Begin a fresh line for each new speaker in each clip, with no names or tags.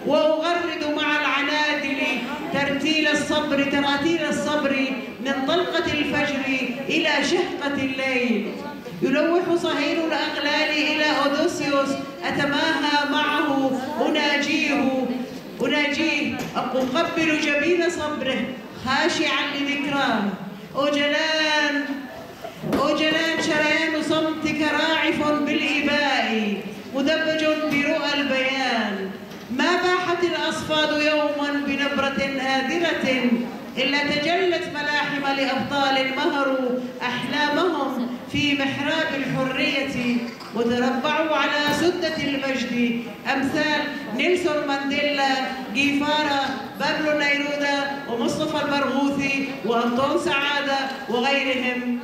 وأغرد مع العنادل ترتيل الصبر من طلقة الفجر إلى شهقة الليل. يلوح صهيل الأغلال إلى أودوسيوس أتماهى معه أناجيه أقبل جبين صبره خاشعا لذكراه. أوجلان شريان صمتك راعف بالإباء مدبج برؤى البيان. ما باحت الأصفاد يوما بنبرة آذرة إلا تجلت ملاحم لأبطال مهروا أحلامهم في محراب الحرية وتربعوا على سدة المجد أمثال نيلسون مانديلا، جيفارا، بابلو نيرودا ومصطفى البرغوثي وأنطون سعادة وغيرهم.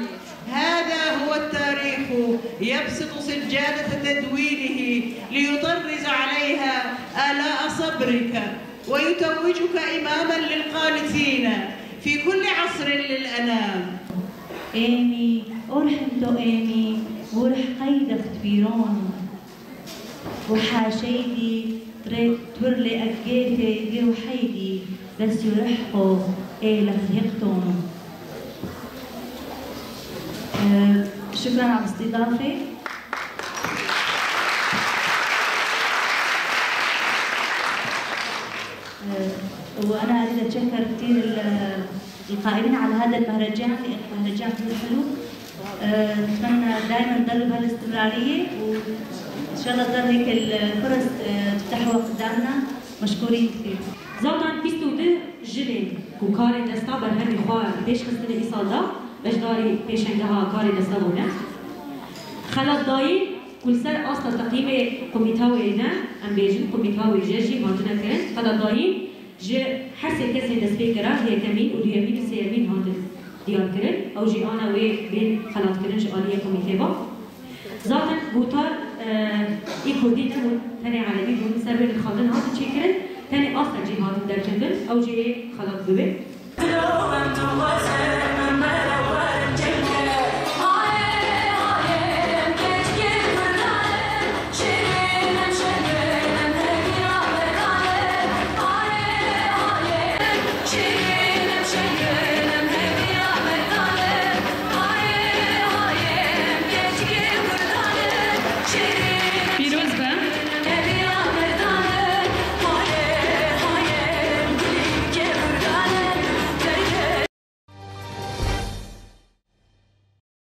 هذا هو التاريخ يبسط سجادة تدوينه ليطرز عليها آلاء صبرك ويتوجك إماماً للقانتين في كل عصر للأنام.
إيمي أرحمت إيمي ورح قيدخت بيرون وحاشيدي تورلي أجيتي بيوحيدي بس يرحقوا إلى هيقتون. شكرا على الاستضافة. وأنا أريد أتشكر كثير القائمين على هذا المهرجان لأنه مهرجان كثير حلو. نتمنى دائما نضل بهالاستمرارية وإن شاء الله تضل هيك الفرص تفتحوا قدامنا. مشكورين كثير.
زمان بیست و دو جلد کو کار دستا بر همی خواه پیش خستن ایسالدا بجداری پیشنگه ها کار دستا بونه. خلال دایی کل سر اصلا تقییم کمیتاوی نه ام بیجن کمیتاوی جرجی مانتنا کرن. خلال دایی جه هر سه کسی دست بکره هی کمین و دیامین و سیامین هاند دیار کرن او جی آنا وی بین خلات کرن جآلیه کمیته با. زاتن بوتار ای کردی نمون تنی عربی بون سر بین خالدن هاند چی کرن. تاني أصلا جهاد درجندن أو جي خلاص ببي.
Check